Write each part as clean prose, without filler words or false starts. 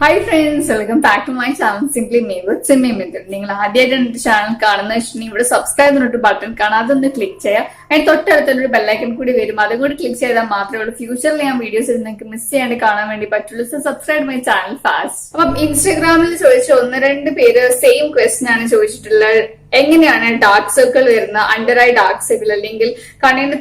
Hi friends, welcome back to my channel simply me with Simmi Mithun. നിങ്ങൾ ആദ്യമായിട്ട് എന്റെ channel കാണുന്ന വെച്ചിട്ടുണ്ടെങ്കിൽ ഇവിടെ സബ്സ്ക്രൈബ് എന്നൊരു ബട്ടൺ കാണാം, അതൊന്ന് ക്ലിക്ക് ചെയ്യാം. അതിന് തൊട്ടടുത്തൊരു ബെല്ലൈക്കൺ കൂടി വരും, അതും കൂടി ക്ലിക്ക് ചെയ്താൽ മാത്രമേ ഉള്ളൂ ഫ്യൂച്ചറിൽ ഞാൻ വീഡിയോസ് നിങ്ങൾക്ക് മിസ് ചെയ്യാണ്ട് കാണാൻ വേണ്ടി പറ്റുള്ളൂ. So subscribe my channel fast. അപ്പം ഇൻസ്റ്റാഗ്രാമിൽ ചോദിച്ച 1-2 പേര് സെയിം ക്വസ്റ്റ്യൻ ആണ് ചോദിച്ചിട്ടുള്ളത്. എങ്ങനെയാണ് ഡാർക്ക് സർക്കിൾ വരുന്ന അണ്ടർ ഐ ഡാർക്ക് സർക്കിൾ അല്ലെങ്കിൽ കണ്ണിന്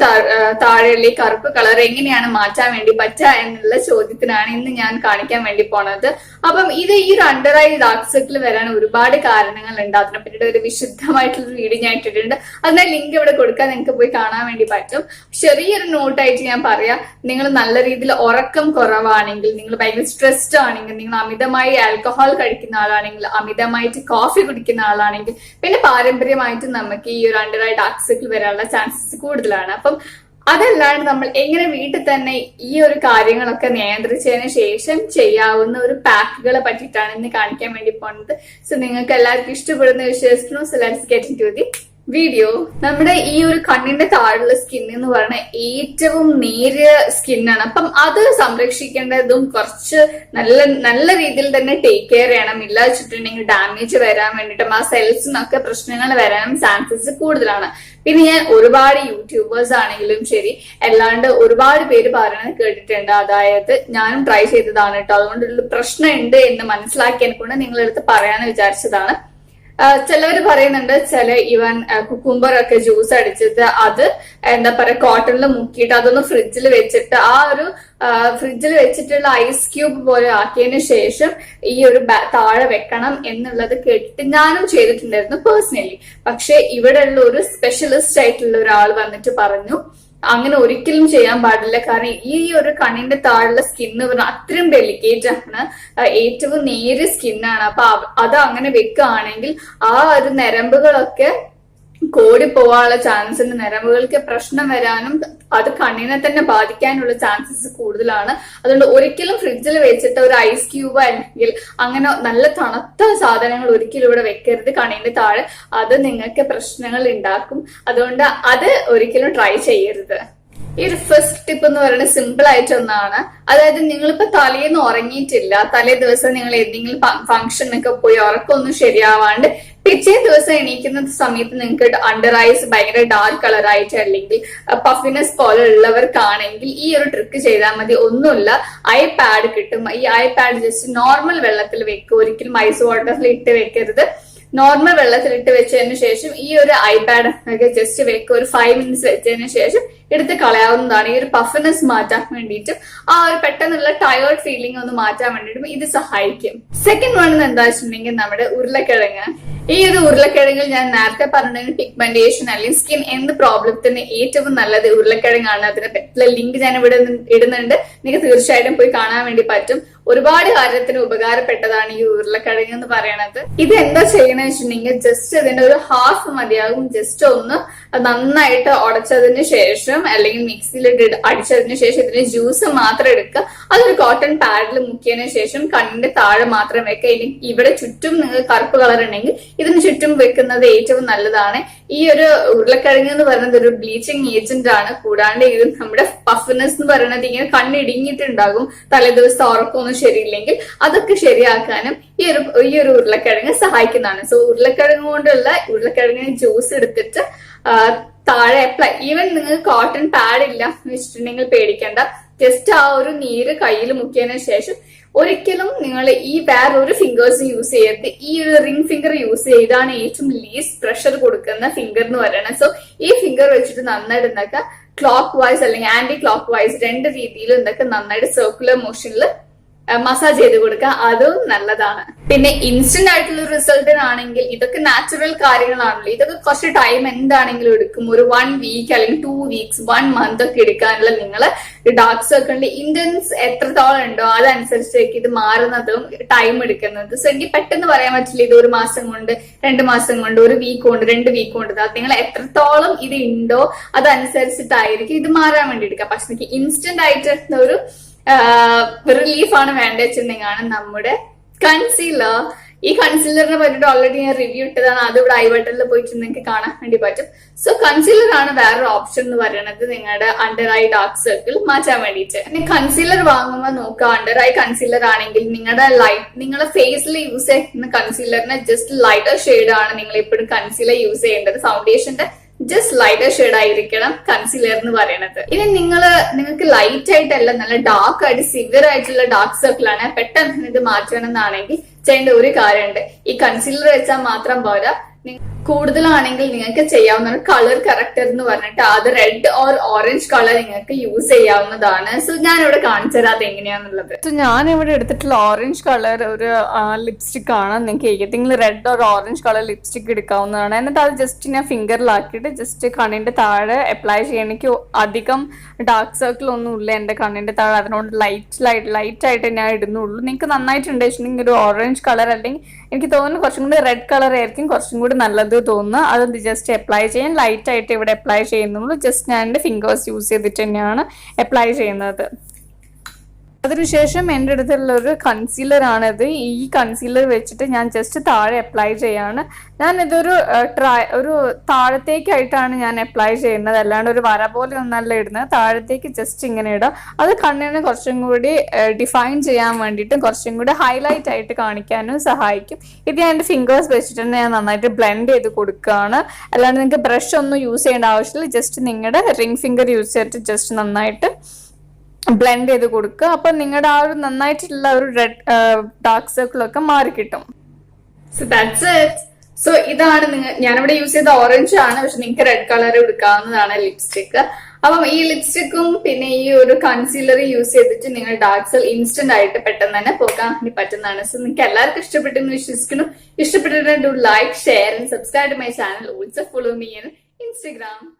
താഴെയുള്ള കറുപ്പ് കളർ എങ്ങനെയാണ് മാറ്റാൻ വേണ്ടി പറ്റുക എന്നുള്ള ചോദ്യത്തിനാണ് ഇന്ന് ഞാൻ കാണിക്കാൻ വേണ്ടി പോണത്. അപ്പം ഈ ഒരു അണ്ടർ ഐ ഡാർക്ക് സർക്കിൾ വരാൻ ഒരുപാട് കാരണങ്ങൾ ഉണ്ട്. അതിനെ പറ്റിയിട്ട് ഒരു വിശുദ്ധമായിട്ടുള്ള വീഡിയോ ഞാൻ ഇട്ടിട്ടുണ്ട്. അതിന്റെ ലിങ്ക് ഇവിടെ കൊടുക്കാൻ നിങ്ങൾക്ക് പോയി കാണാൻ വേണ്ടി പറ്റും. ചെറിയൊരു നോട്ടായിട്ട് ഞാൻ പറയാം, നിങ്ങൾ നല്ല രീതിയിൽ ഉറക്കം കുറവാണെങ്കിൽ, നിങ്ങൾ ഭയങ്കര സ്ട്രെസ്ഡ് ആണെങ്കിൽ, നിങ്ങൾ അമിതമായി ആൽക്കഹോൾ കഴിക്കുന്ന ആളാണെങ്കിൽ, അമിതമായിട്ട് കോഫി കുടിക്കുന്ന ആളാണെങ്കിൽ, പിന്നെ പാരമ്പര്യമായിട്ട് നമുക്ക് ഈ ഒരു അണ്ടർ ഐ ഡാർക്ക് സർക്കിൾ വരാനുള്ള ചാൻസസ് കൂടുതലാണ്. അപ്പം അതല്ലാണ്ട് നമ്മൾ എങ്ങനെ വീട്ടിൽ തന്നെ ഈ ഒരു കാര്യങ്ങളൊക്കെ നിയന്ത്രിച്ചതിന് ശേഷം ചെയ്യാവുന്ന ഒരു പാക്കുകളെ പറ്റിയിട്ടാണ് ഇന്ന് കാണിക്കാൻ വേണ്ടി പോകുന്നത്. സോ നിങ്ങൾക്ക് എല്ലാവർക്കും ഇഷ്ടപ്പെടുന്ന വിശ്വസിക്കുന്നു. So let's get into the video. നമ്മുടെ ഈ ഒരു കണ്ണിന്റെ താഴെയുള്ള സ്കിൻ എന്ന് പറയുന്ന ഏറ്റവും നേരിയ സ്കിന്നാണ്. അപ്പം അത് സംരക്ഷിക്കേണ്ടതും കുറച്ച് നല്ല രീതിയിൽ തന്നെ ടേക്ക് കെയർ ചെയ്യണം. ഇല്ല വെച്ചിട്ടുണ്ടെങ്കിൽ ഡാമേജ് വരാൻ വേണ്ടിയിട്ടും ആ സെൽസിനൊക്കെ പ്രശ്നങ്ങൾ വരാനും ചാൻസസ് കൂടുതലാണ്. പിന്നെ ഞാൻ ഒരുപാട് യൂട്യൂബേഴ്സ് ആണെങ്കിലും ശരി, അല്ലാണ്ട് ഒരുപാട് പേര് പറയുന്നത് കേട്ടിട്ടുണ്ട്. അതായത് ഞാനും ട്രൈ ചെയ്തതാണ് കേട്ടോ, അതുകൊണ്ടൊരു പ്രശ്നം ഉണ്ട് എന്ന് മനസ്സിലാക്കിയതിനെ കൊണ്ട് നിങ്ങളെടുത്ത് പറയാന്ന് വിചാരിച്ചതാണ്. ചിലവര് പറയുന്നുണ്ട് ഈവൻ കുക്കുംബർ ഒക്കെ ജ്യൂസ് അടിച്ചിട്ട് അത് എന്താ പറയാ കോട്ടണിൽ മുക്കിയിട്ട് അതൊന്ന് ഫ്രിഡ്ജിൽ വെച്ചിട്ട് ആ ഒരു ഫ്രിഡ്ജിൽ വെച്ചിട്ടുള്ള ഐസ് ക്യൂബ് പോലെ ആക്കിയതിനു ശേഷം ഈ ഒരു താഴെ വെക്കണം എന്നുള്ളത് കേട്ടിട്ട് ഞാനും ചെയ്തിട്ടുണ്ടായിരുന്നു പേഴ്സണലി. പക്ഷെ ഇവിടെ ഉള്ള ഒരു സ്പെഷ്യലിസ്റ്റ് ആയിട്ടുള്ള ഒരാൾ വന്നിട്ട് പറഞ്ഞു അങ്ങനെ ഒരിക്കലും ചെയ്യാൻ പാടില്ല. കാരണം ഈ ഒരു കണ്ണിന്റെ താഴെയുള്ള സ്കിന്ന് പറഞ്ഞാൽ അത്രയും ഡെലിക്കേറ്റ് ആണ്, ഏറ്റവും നേരിയ സ്കിന്നാണ്. അപ്പൊ അത് അങ്ങനെ വെക്കുകയാണെങ്കിൽ ആ ഒരു നരമ്പുകളൊക്കെ കോടി പോവാനുള്ള ചാൻസ് ഉണ്ട്. നരമ്പുകൾക്ക് പ്രശ്നം വരാനും അത് കണ്ണിനെ തന്നെ ബാധിക്കാനുള്ള ചാൻസസ് കൂടുതലാണ്. അതുകൊണ്ട് ഒരിക്കലും ഫ്രിഡ്ജിൽ വെച്ചിട്ട് ഒരു ഐസ് ക്യൂബ് അല്ലെങ്കിൽ അങ്ങനെ നല്ല തണുത്ത സാധനങ്ങൾ ഒരിക്കലും ഇവിടെ വെക്കരുത് കണ്ണിന്റെ താഴെ. അത് നിങ്ങൾക്ക് പ്രശ്നങ്ങൾ ഉണ്ടാക്കും. അതുകൊണ്ട് അത് ഒരിക്കലും ട്രൈ ചെയ്യരുത്. ഈ ഒരു ഫസ്റ്റ് ടിപ്പ് എന്ന് പറയുന്നത് സിമ്പിൾ ആയിട്ട് ഒന്നാണ്. അതായത് നിങ്ങളിപ്പോ തലേന്ന് ഉറങ്ങിയിട്ടില്ല, തലേ ദിവസം നിങ്ങൾ ഏതെങ്കിലും ഫംഗ്ഷനൊക്കെ പോയി ഉറക്കമൊന്നും ശരിയാവാണ്ട് പിറ്റേ ദിവസം എണീക്കുന്ന സമയത്ത് നിങ്ങൾക്ക് അണ്ടർ ഐസ് ഭയങ്കര ഡാർക്ക് കളർ ആയിട്ട് അല്ലെങ്കിൽ പഫിനെസ് പോലെ ഉള്ളവർക്കാണെങ്കിൽ ഈ ഒരു ട്രിക്ക് ചെയ്താൽ മതി. ഒന്നുമില്ല, ഐ പാഡ് കിട്ടും. ഈ ഐ പാഡ് ജസ്റ്റ് നോർമൽ വെള്ളത്തിൽ വെക്കുക, ഒരിക്കലും ഐസ് വാട്ടറിൽ ഇട്ട് വെക്കരുത്. നോർമൽ വെള്ളത്തിലിട്ട് വെച്ചതിന് ശേഷം ഈ ഒരു ഐപാഡ് ഒക്കെ ജസ്റ്റ് വെക്കുക. ഒരു 5 minutes വെച്ചതിന് ശേഷം എടുത്ത് കളയാവുന്നതാണ്. ഈ ഒരു പഫിനെസ് മാറ്റാൻ വേണ്ടിയിട്ടും ആ ഒരു പെട്ടെന്നുള്ള ടയേർഡ് ഫീലിംഗ് ഒന്ന് മാറ്റാൻ വേണ്ടിയിട്ടും ഇത് സഹായിക്കും. സെക്കൻഡ് വൺ എന്താ വെച്ചിട്ടുണ്ടെങ്കിൽ നമ്മുടെ ഉരുളക്കിഴങ്ങ്. ഈ ഒരു ഉരുളക്കിഴങ്ങിൽ ഞാൻ നേരത്തെ പറഞ്ഞതിന് പിഗ്മെന്റേഷൻ അല്ലെങ്കിൽ സ്കിൻ എന്ത് പ്രോബ്ലത്തിന് ഏറ്റവും നല്ലത് ഉരുളക്കിഴങ്ങാണ്. അതിനെ പറ്റിയുള്ള ലിങ്ക് ഞാൻ ഇവിടെ ഇടുന്നുണ്ട്, നിങ്ങൾക്ക് തീർച്ചയായിട്ടും പോയി കാണാൻ വേണ്ടി പറ്റും. ഒരുപാട് കാര്യത്തിന് ഉപകാരപ്പെട്ടതാണ് ഈ ഉരുളക്കിഴങ്ങ് എന്ന് പറയണത്. ഇത് എന്താ ചെയ്യണമെന്ന് വെച്ചിട്ടുണ്ടെങ്കിൽ ജസ്റ്റ് ഇതിന്റെ ഒരു ഹാഫ് മതിയാകും. ജസ്റ്റ് ഒന്ന് നന്നായിട്ട് ഉടച്ചതിന് ശേഷം അല്ലെങ്കിൽ മിക്സിയിലിട്ട് അടിച്ചതിന് ശേഷം ഇതിന്റെ ജ്യൂസ് മാത്രം എടുക്കുക. അതൊരു കോട്ടൺ പാഡിൽ മുക്കിയതിനു ശേഷം കണ്ണിന്റെ താഴെ മാത്രം വെക്കുക. ഇനി ഇവിടെ ചുറ്റും നിങ്ങൾ കറുപ്പ് കളർ ഉണ്ടെങ്കിൽ ഇതിന് ചുറ്റും വെക്കുന്നത് ഏറ്റവും നല്ലതാണ്. ഈ ഒരു ഉരുളക്കിഴങ്ങ് എന്ന് പറയുന്നത് ഒരു ബ്ലീച്ചിങ് ഏജന്റ് ആണ്. കൂടാണ്ട് ഇത് നമ്മുടെ പഫ്നെസ് എന്ന് പറയുന്നത് ഇങ്ങനെ കണ്ണിടുങ്ങിയിട്ടുണ്ടാകും തലേദിവസം ഉറക്കമൊന്നും ശരിയില്ലെങ്കിൽ അതൊക്കെ ശരിയാക്കാനും ഈ ഒരു ഉരുളക്കിഴങ്ങ് സഹായിക്കുന്നതാണ്. സോ ഉരുളക്കിഴങ്ങ് കൊണ്ടുള്ള ഉരുളക്കിഴങ്ങിന് ജ്യൂസ് എടുത്തിട്ട് താഴെ അപ്ലൈ. ഈവൻ നിങ്ങൾക്ക് കോട്ടൺ പാഡ് ഇല്ല എന്ന് വെച്ചിട്ടുണ്ടെങ്കിൽ പേടിക്കേണ്ട, ജസ്റ്റ് ആ ഒരു നീര് കയ്യിൽ മുക്കിയതിനു ശേഷം ഒരിക്കലും നിങ്ങൾ ഈ വേറൊരു ഫിംഗേഴ്സ് യൂസ് ചെയ്യരുത്. ഈ ഒരു റിംഗ് ഫിംഗർ യൂസ് ചെയ്താണ് ഏറ്റവും ലീസ്റ്റ് പ്രഷർ കൊടുക്കുന്ന ഫിംഗർ എന്ന് പറയുന്നത്. സോ ഈ ഫിംഗർ വെച്ചിട്ട് നന്നായിട്ട് എന്തൊക്കെ ക്ലോക്ക് വൈസ് അല്ലെങ്കിൽ ആന്റി ക്ലോക്ക് വൈസ് 2 രീതിയിലും എന്തൊക്കെ നന്നായിട്ട് സർക്കുലർ മോഷനിൽ മസാജ് ചെയ്ത് കൊടുക്കുക, അതും നല്ലതാണ്. പിന്നെ ഇൻസ്റ്റന്റ് ആയിട്ടുള്ള റിസൾട്ടിനാണെങ്കിൽ ഇതൊക്കെ നാച്ചുറൽ കാര്യങ്ങളാണല്ലോ. ഇതൊക്കെ കുറച്ച് ടൈം എന്താണെങ്കിലും എടുക്കും. ഒരു 1 week അല്ലെങ്കിൽ 2 weeks 1 month ഒക്കെ എടുക്കാനുള്ള നിങ്ങള് ഡാർക്ക് സർക്കിളിന്റെ ഇന്റൻസ് എത്രത്തോളം ഉണ്ടോ അതനുസരിച്ചേക്ക് ഇത് മാറുന്നതും ടൈം എടുക്കുന്നത്. സോ എനിക്ക് പെട്ടെന്ന് പറയാൻ പറ്റില്ല ഇത് 1 മാസം കൊണ്ട് 2 മാസം കൊണ്ട് 1 week കൊണ്ട് 2 week കൊണ്ട്. നിങ്ങൾ എത്രത്തോളം ഇത് ഉണ്ടോ അതനുസരിച്ചിട്ടായിരിക്കും ഇത് മാറാൻ വേണ്ടി എടുക്കുക. പക്ഷെ എനിക്ക് ഇൻസ്റ്റന്റ് ആയിട്ട് ഒരു റിലീഫാണ് വേണ്ട വെച്ചിട്ടുണ്ടെങ്കിൽ നമ്മുടെ കൺസീലർ. ഈ കൺസീലറിനെ പറ്റിയിട്ട് ഓൾറെഡി ഞാൻ റിവ്യൂ ഇട്ടതാണ്, അത് ഇവിടെ ഐ ബട്ടണിൽ പോയിട്ട് നിങ്ങൾക്ക് കാണാൻ വേണ്ടി പറ്റും. സോ കൺസീലർ ആണ് വേറൊരു ഓപ്ഷൻ എന്ന് പറയുന്നത് നിങ്ങളുടെ അണ്ടർ ഐ ഡാർക്ക് സർക്കിൾ മാറ്റാൻ വേണ്ടിയിട്ട്. ഇനി കൺസീലർ വാങ്ങുമ്പോൾ നോക്കുക, അണ്ടർ ഐ കൺസീലർ ആണെങ്കിൽ നിങ്ങളുടെ ഫേസിൽ യൂസ് ചെയ്യുന്ന കൺസീലറിന് ജസ്റ്റ് ലൈറ്റർ ഷെയ്ഡ് ആണ് നിങ്ങൾ എപ്പോഴും കൺസീലർ യൂസ് ചെയ്യേണ്ടത്. ഫൗണ്ടേഷന്റെ ജസ്റ്റ് ലൈറ്റർ ഷെയ്ഡ് ആയിരിക്കണം കൺസീലർ എന്ന് പറയുന്നത്. ഇനി നിങ്ങൾക്ക് ലൈറ്റ് ആയിട്ടല്ല നല്ല ഡാർക്ക് ആയിട്ട് സിവിയർ ആയിട്ടുള്ള ഡാർക്ക് സർക്കിൾ ആണ് പെട്ടെന്ന് ഇത് മാറ്റണം എന്നാണെങ്കിൽ ചെയ്യേണ്ട ഒരു കാര്യമുണ്ട്. ഈ കൺസീലർ വെച്ചാൽ മാത്രം പോരാ, കൂടുതലാണെങ്കിൽ നിങ്ങൾക്ക് ചെയ്യാവുന്ന കളർ കറക്റ്റർ എന്ന് പറഞ്ഞിട്ട് അത് റെഡ് ഓർ ഓറഞ്ച് കളർ നിങ്ങൾക്ക് യൂസ് ചെയ്യാവുന്നതാണ്. സോ ഞാൻ ഇവിടെ കാണിച്ചു തരാം അത് എങ്ങനെയാന്നുള്ളത്. സോ ഞാൻ ഇവിടെ എടുത്തിട്ടുള്ള ഓറഞ്ച് കളർ ഒരു ലിപ്സ്റ്റിക് ആണ്. നിങ്ങൾക്ക് ഏതെങ്കിലും red or orange colour lipstick എടുക്കാവുന്നതാണ്. എന്നിട്ട് അത് ജസ്റ്റ് ഞാൻ ഫിംഗറിലാക്കിയിട്ട് ജസ്റ്റ് കണ്ണിന്റെ താഴെ അപ്ലൈ ചെയ്യാൻ. എനിക്ക് അധികം ഡാർക്ക് സർക്കിൾ ഒന്നും ഇല്ല എന്റെ കണ്ണിന്റെ താഴെ, അതിനോട് ലൈറ്റ് ആയിട്ട് ഞാൻ ഇടുന്നുള്ളൂ. നിങ്ങൾക്ക് നന്നായിട്ടുണ്ട് വെച്ചിട്ടുണ്ടെങ്കിൽ ഒരു ഓറഞ്ച് കളർ അല്ലെങ്കിൽ എനിക്ക് തോന്നുന്നു കുറച്ചും കൂടി റെഡ് കളർ ആയിരിക്കും കുറച്ചും കൂടി നല്ലത് തോന്നുന്നു. അത് ജസ്റ്റ് അപ്ലൈ ചെയ്യാൻ ലൈറ്റ് ആയിട്ട് ഇവിടെ അപ്ലൈ ചെയ്യുന്നുള്ളൂ. ജസ്റ്റ് ഞാൻ എൻ്റെ ഫിംഗേഴ്സ് യൂസ് ചെയ്തിട്ട് തന്നെയാണ് അപ്ലൈ ചെയ്യുന്നത്. അതിനുശേഷം എൻ്റെ അടുത്തുള്ള ഒരു കൺസീലർ ആണിത്. ഈ കൺസീലർ വെച്ചിട്ട് ഞാൻ ജസ്റ്റ് താഴെ അപ്ലൈ ചെയ്യാണ്. ഞാൻ ഇതൊരു ഒരു താഴത്തേക്കായിട്ടാണ് ഞാൻ അപ്ലൈ ചെയ്യുന്നത്, അല്ലാണ്ട് ഒരു വര പോലെ ഒന്നല്ല ഇടുന്നത്. താഴത്തേക്ക് ജസ്റ്റ് ഇങ്ങനെ ഇടാം. അത് കണ്ണിനെ കുറച്ചും കൂടി ഡിഫൈൻ ചെയ്യാൻ വേണ്ടിയിട്ടും കുറച്ചും കൂടി ഹൈലൈറ്റ് ആയിട്ട് കാണിക്കാനും സഹായിക്കും. ഇത് ഞാൻ എൻ്റെ ഫിംഗേഴ്സ് വെച്ചിട്ട് തന്നെ ഞാൻ നന്നായിട്ട് ബ്ലെൻഡ് ചെയ്ത് കൊടുക്കുകയാണ്. അല്ലാണ്ട് നിങ്ങൾക്ക് ബ്രഷ് ഒന്നും യൂസ് ചെയ്യേണ്ട ആവശ്യമില്ല. ജസ്റ്റ് നിങ്ങളുടെ റിംഗ് ഫിംഗർ യൂസ് ചെയ്തിട്ട് ജസ്റ്റ് നന്നായിട്ട് ബ്ലെൻഡ് ചെയ്ത് കൊടുക്കുക. അപ്പൊ നിങ്ങളുടെ ആ ഒരു നന്നായിട്ടുള്ള ഒരു റെഡ് ഡാർക്ക് സർക്കിൾ ഒക്കെ മാറി കിട്ടും. So that's it. സോ ഇതാണ് ഞാനിവിടെ യൂസ് ചെയ്ത ഓറഞ്ച് ആണ്, പക്ഷെ നിങ്ങൾക്ക് റെഡ് കളർ എടുക്കാവുന്നതാണ് ലിപ്സ്റ്റിക്. അപ്പം ഈ ലിപ്സ്റ്റിക്കും പിന്നെ ഈ ഒരു കൺസീലർ യൂസ് ചെയ്തിട്ട് നിങ്ങൾ ഡാർക്ക് സർക്കിൾ ഇൻസ്റ്റന്റ് ആയിട്ട് പെട്ടെന്ന് തന്നെ പോകാൻ വേണ്ടി പറ്റുന്നതാണ്. സോ നിങ്ങൾക്ക് എല്ലാവർക്കും ഇഷ്ടപ്പെട്ടെന്ന് വിശ്വസിക്കുന്നു. ഇഷ്ടപ്പെട്ടിട്ടുണ്ടെങ്കിൽ like, share and subscribe to my channel. Also follow me in Instagram.